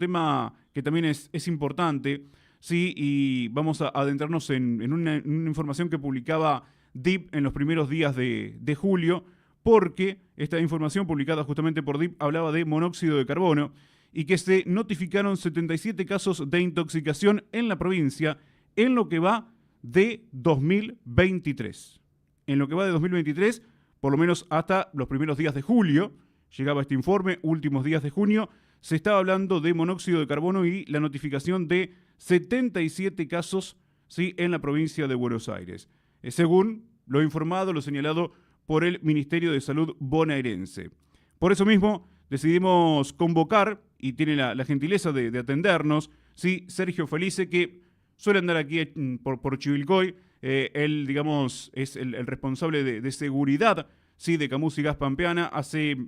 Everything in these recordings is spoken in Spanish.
tema que también es importante, sí, y vamos a adentrarnos en una información que publicaba DIP en los primeros días de julio, porque esta información publicada justamente por DIP hablaba de monóxido de carbono y que se notificaron 77 casos de intoxicación en la provincia en lo que va de 2023. En lo que va de 2023, por lo menos hasta los primeros días de julio, llegaba este informe, últimos días de junio, se estaba hablando de monóxido de carbono y la notificación de 77 casos, ¿sí?, en la provincia de Buenos Aires. Según lo informado, lo señalado por el Ministerio de Salud bonaerense. Por eso mismo decidimos convocar, y tiene la gentileza de atendernos, ¿sí?, Sergio Felice, que suele andar aquí por Chivilcoy. Él, digamos, es el responsable de seguridad, ¿sí?, de Camus y Gas Pampeana. Hace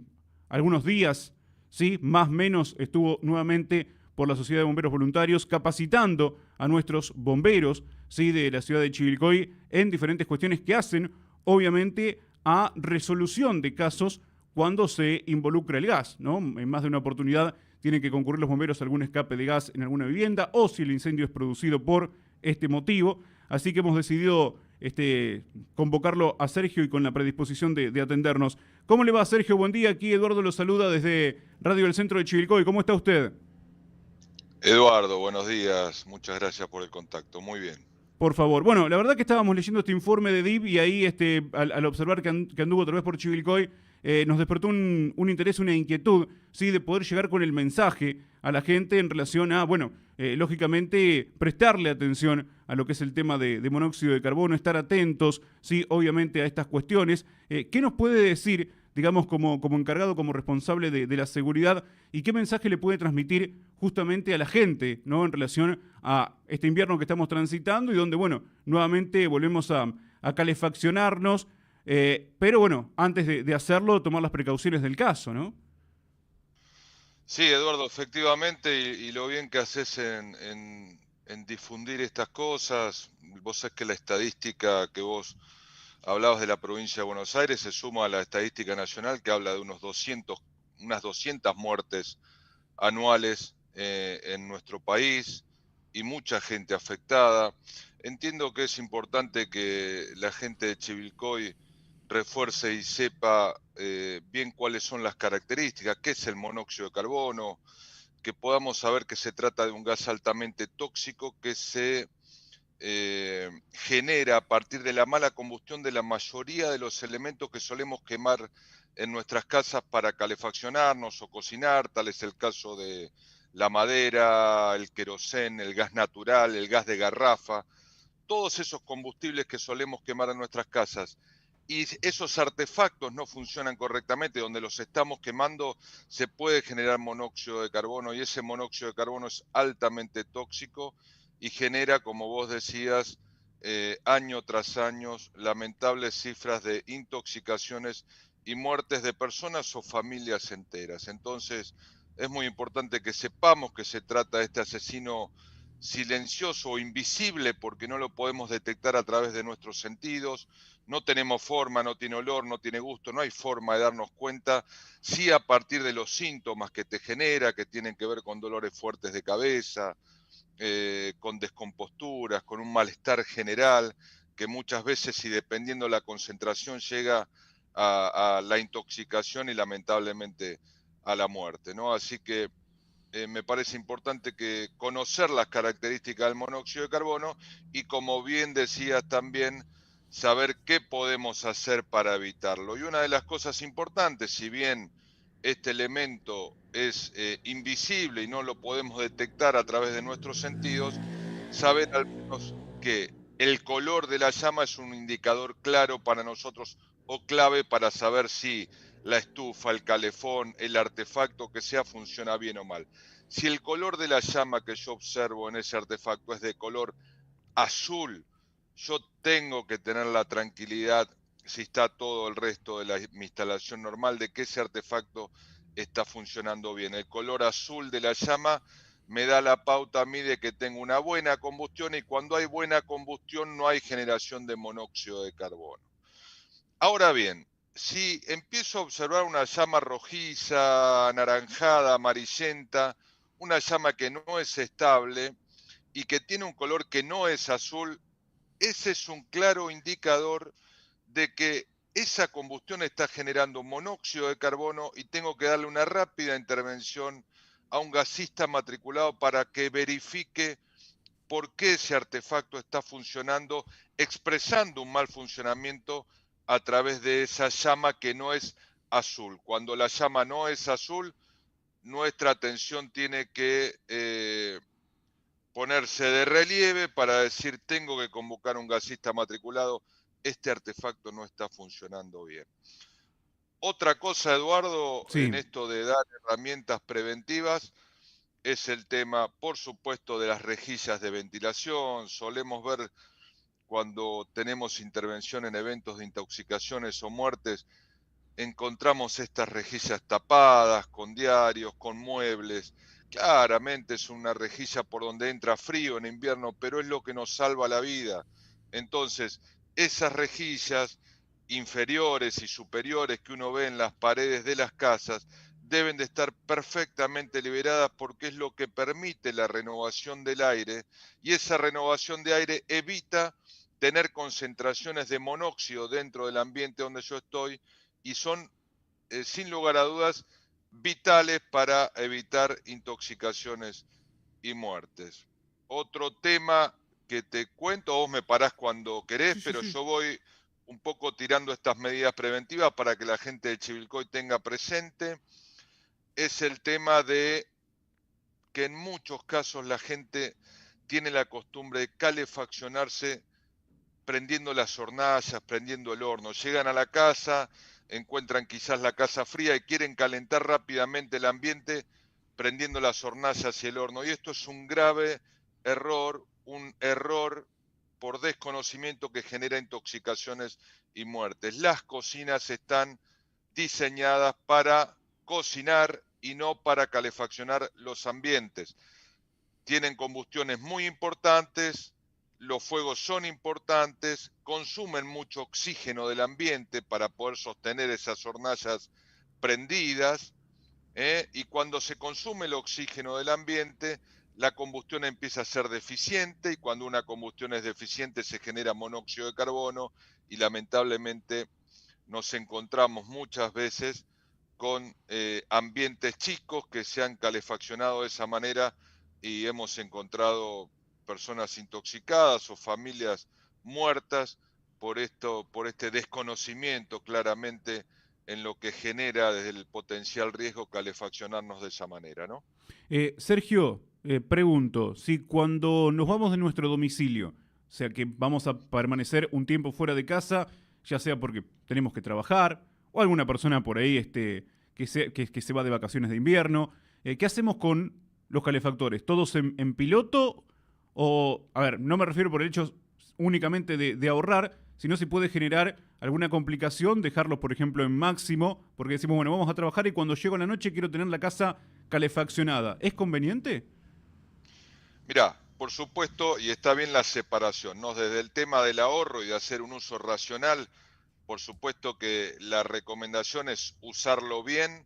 algunos días, ¿sí?, más o menos, estuvo nuevamente por la Sociedad de Bomberos Voluntarios capacitando a nuestros bomberos, ¿sí?, de la ciudad de Chivilcoy en diferentes cuestiones que hacen, obviamente, a resolución de casos cuando se involucra el gas, ¿no? En más de una oportunidad tienen que concurrir los bomberos a algún escape de gas en alguna vivienda o si el incendio es producido por este motivo. Así que hemos decidido convocarlo a Sergio y con la predisposición de atendernos. ¿Cómo le va, Sergio? Buen día. Aquí Eduardo lo saluda desde Radio del Centro de Chivilcoy. ¿Cómo está usted? Eduardo, buenos días. Muchas gracias por el contacto. Muy bien. Por favor. Bueno, la verdad que estábamos leyendo este informe de DIP y ahí al observar que anduvo otra vez por Chivilcoy, nos despertó un interés, una inquietud, ¿sí?, de poder llegar con el mensaje a la gente en relación a, bueno, lógicamente prestarle atención a lo que es el tema de monóxido de carbono, estar atentos, sí, obviamente a estas cuestiones. ¿Qué nos puede decir, digamos, como encargado, como responsable de la seguridad, y qué mensaje le puede transmitir justamente a la gente, ¿no?, en relación a este invierno que estamos transitando y donde, bueno, nuevamente volvemos a calefaccionarnos, pero bueno, antes de hacerlo, tomar las precauciones del caso, ¿no? Sí, Eduardo, efectivamente, y lo bien que haces en difundir estas cosas. Vos sabés que la estadística que vos hablabas de la provincia de Buenos Aires se suma a la estadística nacional que habla de unas 200 muertes anuales en nuestro país y mucha gente afectada. Entiendo que es importante que la gente de Chivilcoy refuerce y sepa bien cuáles son las características, qué es el monóxido de carbono, que podamos saber que se trata de un gas altamente tóxico que se genera a partir de la mala combustión de la mayoría de los elementos que solemos quemar en nuestras casas para calefaccionarnos o cocinar. Tal es el caso de la madera, el querosén, el gas natural, el gas de garrafa, todos esos combustibles que solemos quemar en nuestras casas. Y esos artefactos no funcionan correctamente, donde los estamos quemando se puede generar monóxido de carbono y ese monóxido de carbono es altamente tóxico y genera, como vos decías, año tras año, lamentables cifras de intoxicaciones y muertes de personas o familias enteras. Entonces, es muy importante que sepamos que se trata de este asesino silencioso o invisible porque no lo podemos detectar a través de nuestros sentidos, no tenemos forma, no tiene olor, no tiene gusto, no hay forma de darnos cuenta, sí a partir de los síntomas que te genera, que tienen que ver con dolores fuertes de cabeza, con descomposturas, con un malestar general, que muchas veces y dependiendo la concentración llega a la intoxicación y lamentablemente a la muerte, ¿no? Así que me parece importante que conocer las características del monóxido de carbono y, como bien decías también, saber qué podemos hacer para evitarlo. Y una de las cosas importantes, si bien este elemento es invisible y no lo podemos detectar a través de nuestros sentidos, saber al menos que el color de la llama es un indicador claro para nosotros o clave para saber si la estufa, el calefón, el artefacto que sea funciona bien o mal. Si el color de la llama que yo observo en ese artefacto es de color azul, yo tengo que tener la tranquilidad, si está todo el resto de mi instalación normal, de que ese artefacto está funcionando bien. El color azul de la llama me da la pauta a mí de que tengo una buena combustión y cuando hay buena combustión no hay generación de monóxido de carbono. Ahora bien, si empiezo a observar una llama rojiza, anaranjada, amarillenta, una llama que no es estable y que tiene un color que no es azul, ese es un claro indicador de que esa combustión está generando monóxido de carbono y tengo que darle una rápida intervención a un gasista matriculado para que verifique por qué ese artefacto está funcionando, expresando un mal funcionamiento a través de esa llama que no es azul. Cuando la llama no es azul, nuestra atención tiene que ponerse de relieve para decir, tengo que convocar a un gasista matriculado, este artefacto no está funcionando bien. Otra cosa, Eduardo, en Sí, esto de dar herramientas preventivas, es el tema, por supuesto, de las rejillas de ventilación. Solemos ver cuando tenemos intervención en eventos de intoxicaciones o muertes, encontramos estas rejillas tapadas, con diarios, con muebles. Claramente es una rejilla por donde entra frío en invierno, pero es lo que nos salva la vida. Entonces, esas rejillas inferiores y superiores que uno ve en las paredes de las casas deben de estar perfectamente liberadas porque es lo que permite la renovación del aire y esa renovación de aire evita tener concentraciones de monóxido dentro del ambiente donde yo estoy y son, sin lugar a dudas, vitales para evitar intoxicaciones y muertes. Otro tema que te cuento, vos me parás cuando querés, sí, sí, pero sí. yo voy un poco tirando estas medidas preventivas para que la gente de Chivilcoy tenga presente, es el tema de que en muchos casos la gente tiene la costumbre de calefaccionarse prendiendo las hornallas, prendiendo el horno. Llegan a la casa, encuentran quizás la casa fría y quieren calentar rápidamente el ambiente prendiendo las hornallas y el horno. Y esto es un grave error, un error por desconocimiento que genera intoxicaciones y muertes. Las cocinas están diseñadas para cocinar y no para calefaccionar los ambientes. Tienen combustiones muy importantes, los fuegos son importantes, consumen mucho oxígeno del ambiente para poder sostener esas hornallas prendidas, y cuando se consume el oxígeno del ambiente, la combustión empieza a ser deficiente y cuando una combustión es deficiente se genera monóxido de carbono y lamentablemente nos encontramos muchas veces con ambientes chicos que se han calefaccionado de esa manera y hemos encontrado personas intoxicadas o familias muertas por esto, por este desconocimiento claramente en lo que genera desde el potencial riesgo calefaccionarnos de esa manera, ¿no? Sergio, pregunto, si cuando nos vamos de nuestro domicilio, o sea que vamos a permanecer un tiempo fuera de casa, ya sea porque tenemos que trabajar, o alguna persona por ahí que se va de vacaciones de invierno, ¿qué hacemos con los calefactores? ¿Todos en piloto? O, a ver, no me refiero por el hecho únicamente de ahorrar, sino si puede generar alguna complicación, dejarlos, por ejemplo, en máximo, porque decimos, bueno, vamos a trabajar y cuando llego a la noche quiero tener la casa calefaccionada. ¿Es conveniente? Mirá, por supuesto, y está bien la separación, ¿no? Desde el tema del ahorro y de hacer un uso racional, por supuesto que la recomendación es usarlo bien,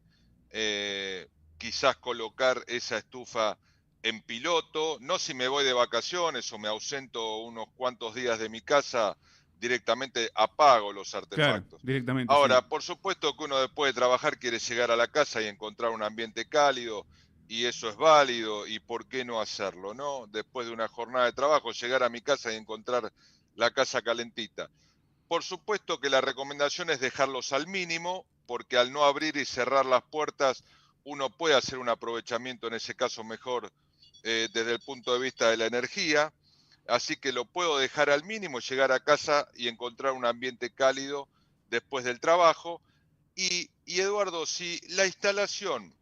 quizás colocar esa estufa en piloto, no si me voy de vacaciones o me ausento unos cuantos días de mi casa, directamente apago los Claro, artefactos. directamente, sí. Ahora, por supuesto que uno después de trabajar quiere llegar a la casa y encontrar un ambiente cálido, y eso es válido, y por qué no hacerlo, ¿no? Después de una jornada de trabajo, llegar a mi casa y encontrar la casa calentita. Por supuesto que la recomendación es dejarlos al mínimo, porque al no abrir y cerrar las puertas, uno puede hacer un aprovechamiento, en ese caso mejor, desde el punto de vista de la energía. Así que lo puedo dejar al mínimo, llegar a casa y encontrar un ambiente cálido después del trabajo. Y Eduardo, si la instalación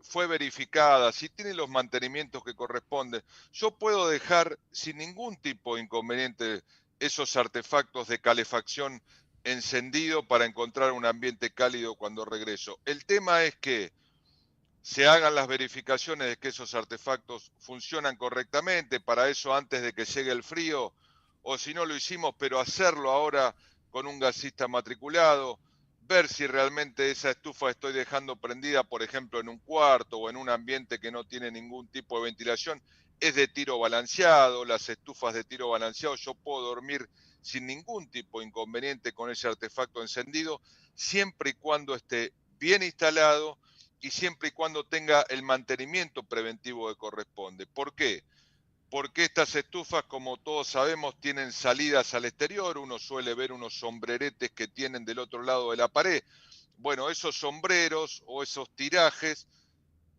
fue verificada, si tiene los mantenimientos que corresponden, yo puedo dejar sin ningún tipo de inconveniente esos artefactos de calefacción encendido para encontrar un ambiente cálido cuando regreso. El tema es que se hagan las verificaciones de que esos artefactos funcionan correctamente, para eso antes de que llegue el frío, o si no lo hicimos, pero hacerlo ahora con un gasista matriculado, ver si realmente esa estufa estoy dejando prendida, por ejemplo, en un cuarto o en un ambiente que no tiene ningún tipo de ventilación, es de tiro balanceado, las estufas de tiro balanceado, yo puedo dormir sin ningún tipo de inconveniente con ese artefacto encendido, siempre y cuando esté bien instalado y siempre y cuando tenga el mantenimiento preventivo que corresponde. ¿Por qué? Porque estas estufas, como todos sabemos, tienen salidas al exterior. Uno suele ver unos sombreretes que tienen del otro lado de la pared. Bueno, esos sombreros o esos tirajes,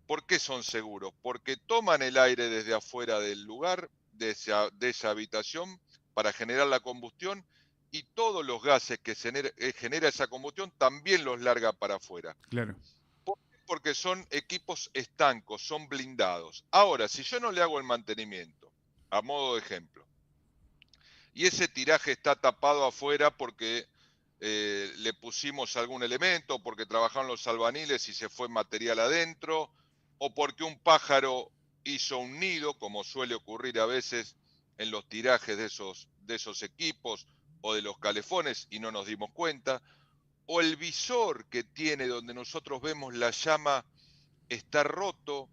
¿por qué son seguros? Porque toman el aire desde afuera del lugar, de esa habitación, para generar la combustión, y todos los gases que genera esa combustión también los larga para afuera. Claro. ¿Por qué? Porque son equipos estancos, son blindados. Ahora, si yo no le hago el mantenimiento, a modo de ejemplo, y ese tiraje está tapado afuera porque le pusimos algún elemento, porque trabajaron los albaniles y se fue material adentro, o porque un pájaro hizo un nido, como suele ocurrir a veces en los tirajes de esos equipos o de los calefones y no nos dimos cuenta, o el visor que tiene donde nosotros vemos la llama está roto.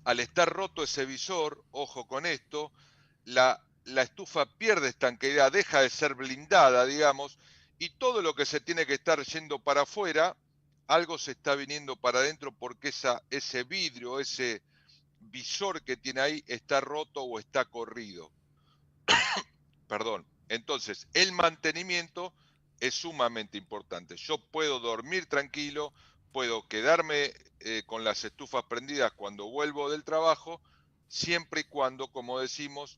Al estar roto ese visor, ojo con esto, la estufa pierde estanqueidad, deja de ser blindada, digamos, y todo lo que se tiene que estar yendo para afuera, algo se está viniendo para adentro porque ese vidrio, ese visor que tiene ahí está roto o está corrido. Perdón. Entonces, el mantenimiento es sumamente importante. Yo puedo dormir tranquilo, puedo quedarme con las estufas prendidas cuando vuelvo del trabajo, siempre y cuando, como decimos,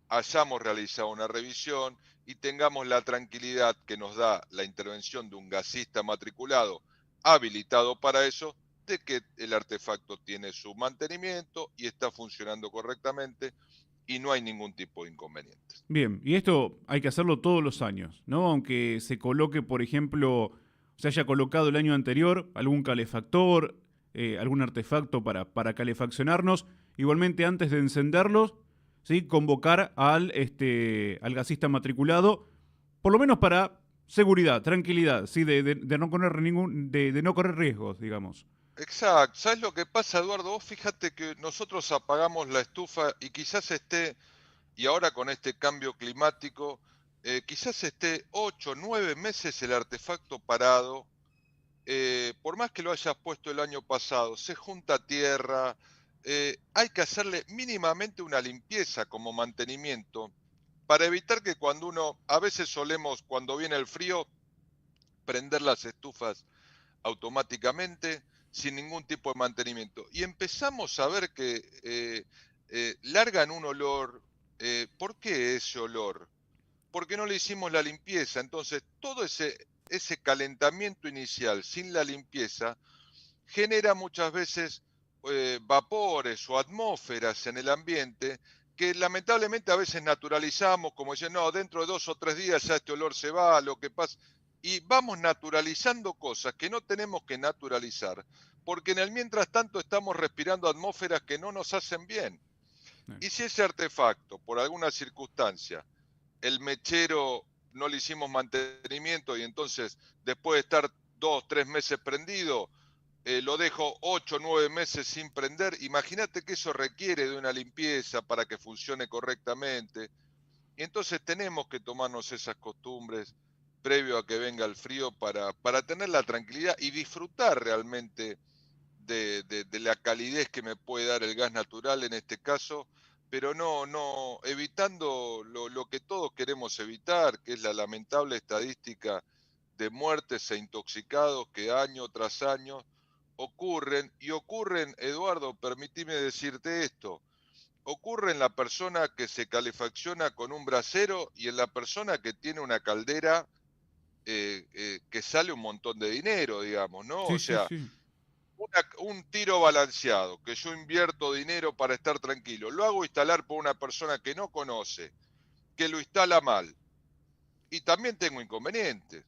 hayamos realizado una revisión y tengamos la tranquilidad que nos da la intervención de un gasista matriculado habilitado para eso, de que el artefacto tiene su mantenimiento y está funcionando correctamente y no hay ningún tipo de inconvenientes. Bien, y esto hay que hacerlo todos los años, ¿no? Aunque se coloque, por ejemplo, se haya colocado el año anterior algún calefactor, algún artefacto para calefaccionarnos, igualmente antes de encenderlos, ¿sí? Convocar al gasista matriculado, por lo menos para seguridad, tranquilidad, ¿sí? De no correr de no correr riesgos, digamos. Exacto. ¿Sabes lo que pasa, Eduardo? Vos fíjate que nosotros apagamos la estufa y quizás esté, y ahora con este cambio climático, quizás esté 8, 9 meses el artefacto parado. Por más que lo hayas puesto el año pasado, se junta tierra, hay que hacerle mínimamente una limpieza como mantenimiento para evitar que cuando a veces solemos, cuando viene el frío, prender las estufas automáticamente sin ningún tipo de mantenimiento. Y empezamos a ver que largan un olor. ¿Por qué ese olor? Porque no le hicimos la limpieza. Entonces, todo ese calentamiento inicial sin la limpieza genera muchas veces vapores o atmósferas en el ambiente que lamentablemente a veces naturalizamos, como dicen, no, dentro de 2 o 3 días ya este olor se va, lo que pasa. Y vamos naturalizando cosas que no tenemos que naturalizar, porque en el mientras tanto estamos respirando atmósferas que no nos hacen bien. Y si ese artefacto, por alguna circunstancia, el mechero no le hicimos mantenimiento y entonces después de estar 2, 3 meses prendido, lo dejo 8, 9 meses sin prender. Imagínate que eso requiere de una limpieza para que funcione correctamente. Y entonces tenemos que tomarnos esas costumbres previo a que venga el frío para tener la tranquilidad y disfrutar realmente de la calidez que me puede dar el gas natural en este caso, pero no, evitando lo que todos queremos evitar, que es la lamentable estadística de muertes e intoxicados que año tras año ocurren, y ocurren, Eduardo, permitime decirte esto, ocurre en la persona que se calefacciona con un brasero y en la persona que tiene una caldera que sale un montón de dinero, digamos, ¿no? O Sí, sí, sea, sí. un tiro balanceado, que yo invierto dinero para estar tranquilo, lo hago instalar por una persona que no conoce, que lo instala mal, y también tengo inconvenientes.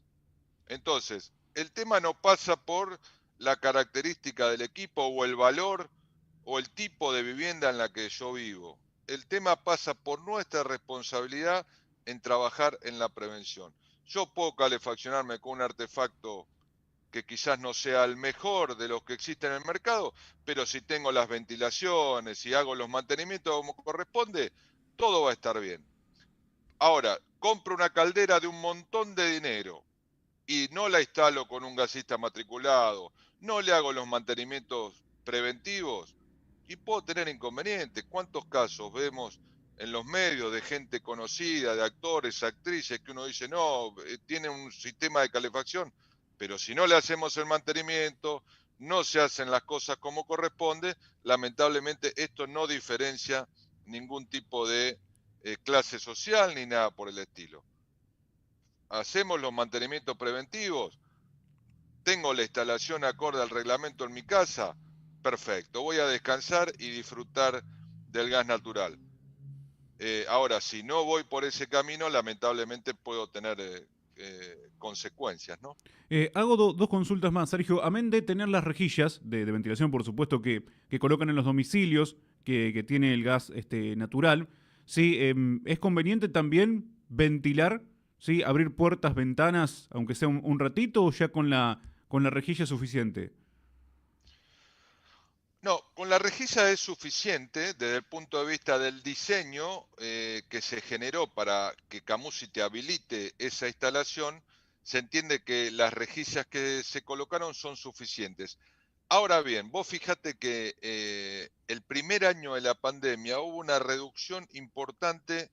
Entonces, el tema no pasa por la característica del equipo o el valor o el tipo de vivienda en la que yo vivo. El tema pasa por nuestra responsabilidad en trabajar en la prevención. Yo puedo calefaccionarme con un artefacto que quizás no sea el mejor de los que existen en el mercado, pero si tengo las ventilaciones y hago los mantenimientos como corresponde, todo va a estar bien. Ahora, compro una caldera de un montón de dinero y no la instalo con un gasista matriculado, no le hago los mantenimientos preventivos y puedo tener inconvenientes. ¿Cuántos casos vemos en los medios de gente conocida, de actores, actrices, que uno dice, no, tiene un sistema de calefacción, pero si no le hacemos el mantenimiento, no se hacen las cosas como corresponde, lamentablemente esto no diferencia ningún tipo de clase social ni nada por el estilo. Hacemos los mantenimientos preventivos, tengo la instalación acorde al reglamento en mi casa, perfecto, voy a descansar y disfrutar del gas natural. Ahora, si no voy por ese camino, lamentablemente puedo tener consecuencias, ¿no? Hago dos consultas más, Sergio. Amén de tener las rejillas de ventilación, por supuesto, que colocan en los domicilios, que tiene el gas natural, ¿sí? Es conveniente también ventilar, ¿sí? Abrir puertas, ventanas, aunque sea un ratito, o ya con la rejilla es suficiente. No, con la rejilla es suficiente desde el punto de vista del diseño que se generó para que Camusi te habilite esa instalación. Se entiende que las rejillas que se colocaron son suficientes. Ahora bien, vos fíjate que el primer año de la pandemia hubo una reducción importante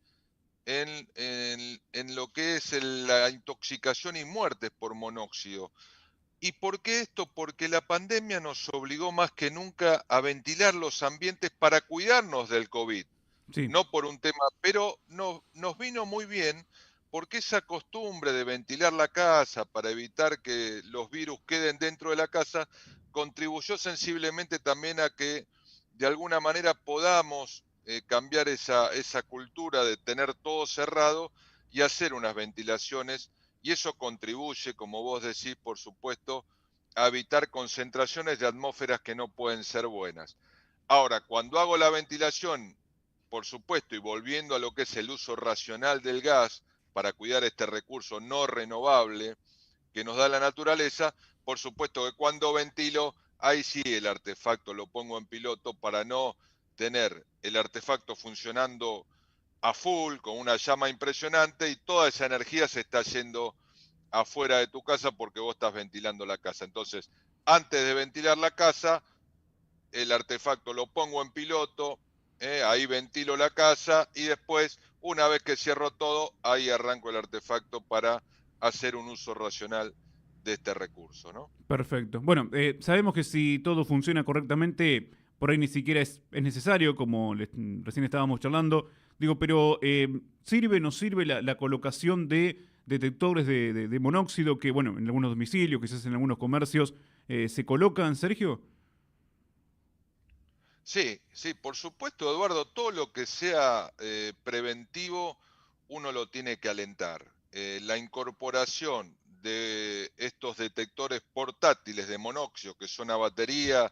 en lo que es la intoxicación y muertes por monóxido. ¿Y por qué esto? Porque la pandemia nos obligó más que nunca a ventilar los ambientes para cuidarnos del COVID, Sí, no por un tema, pero nos vino muy bien porque esa costumbre de ventilar la casa para evitar que los virus queden dentro de la casa contribuyó sensiblemente también a que de alguna manera podamos cambiar esa cultura de tener todo cerrado y hacer unas ventilaciones, y eso contribuye, como vos decís, por supuesto, a evitar concentraciones de atmósferas que no pueden ser buenas. Ahora, cuando hago la ventilación, por supuesto, y volviendo a lo que es el uso racional del gas para cuidar este recurso no renovable que nos da la naturaleza, por supuesto que cuando ventilo, ahí sí el artefacto lo pongo en piloto para no tener el artefacto funcionando a full, con una llama impresionante, y toda esa energía se está yendo afuera de tu casa porque vos estás ventilando la casa. Entonces, antes de ventilar la casa, el artefacto lo pongo en piloto, ahí ventilo la casa y después, una vez que cierro todo, ahí arranco el artefacto para hacer un uso racional de este recurso, ¿no? perfecto. Bueno, sabemos que si todo funciona correctamente, por ahí ni siquiera es necesario, como recién estábamos charlando. Digo, pero ¿sirve o no sirve la colocación de detectores de monóxido que, bueno, en algunos domicilios, quizás en algunos comercios, se colocan, Sergio? Sí, sí, por supuesto, Eduardo, todo lo que sea preventivo, uno lo tiene que alentar. La incorporación de estos detectores portátiles de monóxido, que son a batería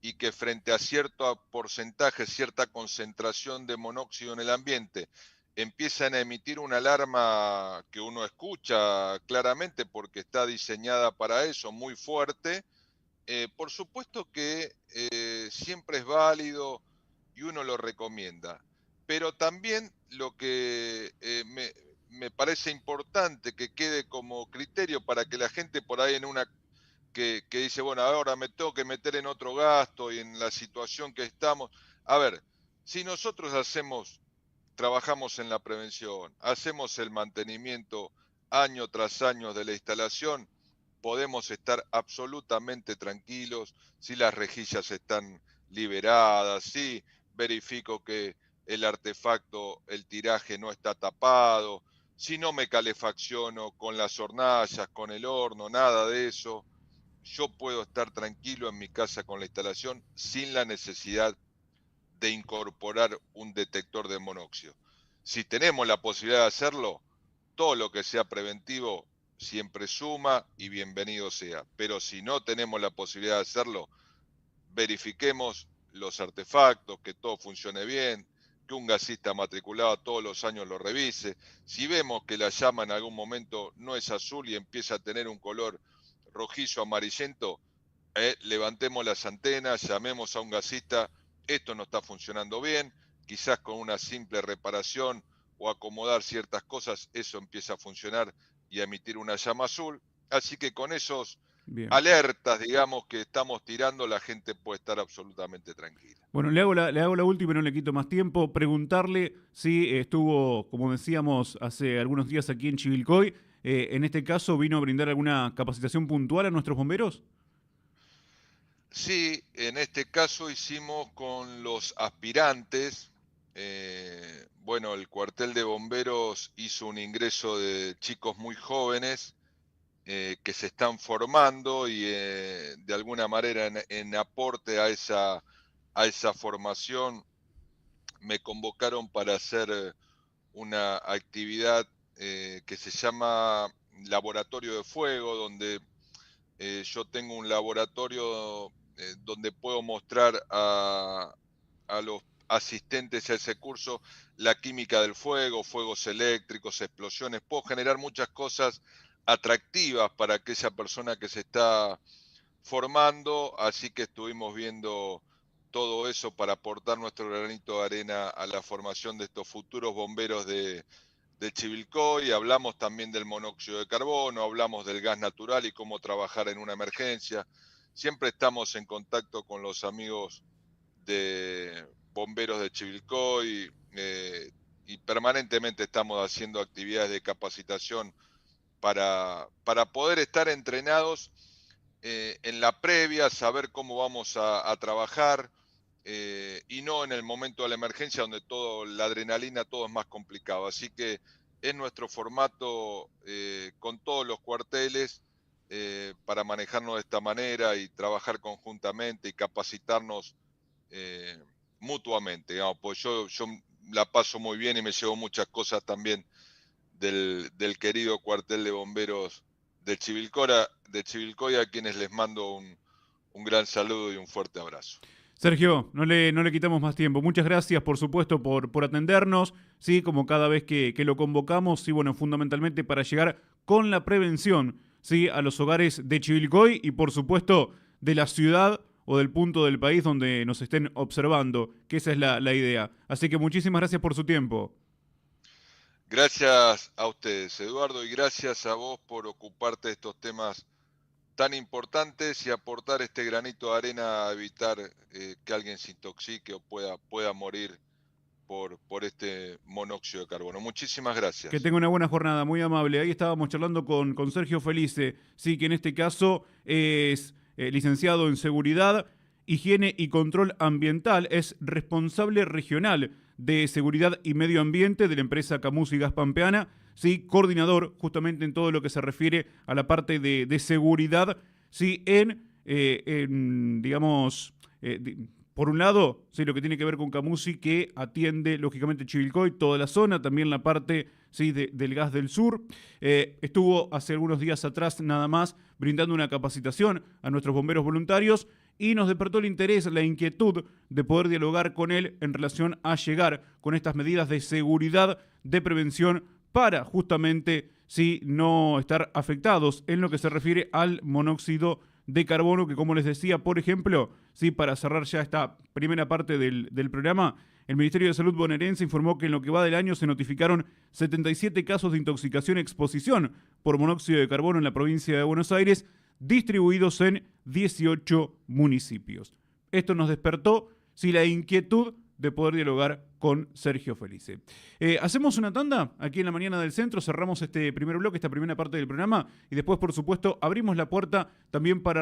y que frente a cierto porcentaje, cierta concentración de monóxido en el ambiente, empiezan a emitir una alarma que uno escucha claramente porque está diseñada para eso, muy fuerte. Por supuesto que siempre es válido y uno lo recomienda, pero también lo que me parece importante que quede como criterio para que la gente por ahí en una que dice, bueno, ahora me tengo que meter en otro gasto y en la situación que estamos. A ver, si nosotros trabajamos en la prevención, hacemos el mantenimiento año tras año de la instalación, podemos estar absolutamente tranquilos si las rejillas están liberadas, si verifico que el artefacto, el tiraje no está tapado, si no me calefacciono con las hornallas, con el horno, nada de eso, yo puedo estar tranquilo en mi casa con la instalación sin la necesidad de incorporar un detector de monóxido. Si tenemos la posibilidad de hacerlo, todo lo que sea preventivo siempre suma y bienvenido sea. Pero si no tenemos la posibilidad de hacerlo, verifiquemos los artefactos, que todo funcione bien, que un gasista matriculado todos los años lo revise. Si vemos que la llama en algún momento no es azul y empieza a tener un color rojizo amarillento, levantemos las antenas, llamemos a un gasista, esto no está funcionando bien, quizás con una simple reparación o acomodar ciertas cosas, eso empieza a funcionar y a emitir una llama azul. Así que con esos Bien. alertas, digamos, que estamos tirando, la gente puede estar absolutamente tranquila. Bueno, le hago la última y no le quito más tiempo. Preguntarle si estuvo, como decíamos hace algunos días aquí en Chivilcoy, en este caso vino a brindar alguna capacitación puntual a nuestros bomberos. Sí, en este caso hicimos con los aspirantes. Bueno, el cuartel de bomberos hizo un ingreso de chicos muy jóvenes que se están formando y de alguna manera en aporte a esa formación me convocaron para hacer una actividad que se llama Laboratorio de Fuego, donde yo tengo un laboratorio donde puedo mostrar a los asistentes a ese curso la química del fuego, fuegos eléctricos, explosiones. Puedo generar muchas cosas atractivas para aquella persona que se está formando, así que estuvimos viendo todo eso para aportar nuestro granito de arena a la formación de estos futuros bomberos de Chivilcoy. Hablamos también del monóxido de carbono, hablamos del gas natural y cómo trabajar en una emergencia. Siempre estamos en contacto con los amigos de bomberos de Chivilcoy y permanentemente estamos haciendo actividades de capacitación para poder estar entrenados en la previa, saber cómo vamos a trabajar y no en el momento de la emergencia donde la adrenalina, todo es más complicado. Así que es nuestro formato con todos los cuarteles para manejarnos de esta manera y trabajar conjuntamente y capacitarnos mutuamente. Digamos, pues yo la paso muy bien y me llevo muchas cosas también del querido cuartel de bomberos de Chivilcoy, a quienes les mando un gran saludo y un fuerte abrazo. Sergio, no le quitamos más tiempo. Muchas gracias, por supuesto, por atendernos, sí, como cada vez que lo convocamos, sí, bueno, fundamentalmente para llegar con la prevención, sí, a los hogares de Chivilcoy y, por supuesto, de la ciudad o del punto del país donde nos estén observando, que esa es la idea. Así que muchísimas gracias por su tiempo. Gracias a ustedes, Eduardo, y gracias a vos por ocuparte de estos temas tan importantes y aportar este granito de arena a evitar que alguien se intoxique o pueda morir por este monóxido de carbono. Muchísimas Que gracias. tenga una buena jornada, muy amable. Ahí estábamos charlando con Sergio Felice, sí, que en este caso es licenciado en Seguridad, Higiene y Control Ambiental, es responsable regional de Seguridad y Medio Ambiente de la empresa Camus y Gas Pampeana, sí, coordinador justamente en todo lo que se refiere a la parte de seguridad, sí, digamos, por un lado, sí, lo que tiene que ver con Camusi, que atiende, lógicamente, Chivilcoy, toda la zona, también la parte, sí, del gas del sur. Estuvo hace algunos días atrás, nada más, brindando una capacitación a nuestros bomberos voluntarios y nos despertó el interés, la inquietud de poder dialogar con él en relación a llegar con estas medidas de seguridad, de prevención, para justamente, sí, no estar afectados en lo que se refiere al monóxido de carbono, que como les decía, por ejemplo, sí, para cerrar ya esta primera parte del programa, el Ministerio de Salud bonaerense informó que en lo que va del año se notificaron 77 casos de intoxicación y exposición por monóxido de carbono en la provincia de Buenos Aires, distribuidos en 18 municipios. Esto nos despertó, sí, la inquietud de poder dialogar con Sergio Felice. Hacemos una tanda aquí en la mañana del centro, cerramos este primer bloque, esta primera parte del programa, y después, por supuesto, abrimos la puerta también para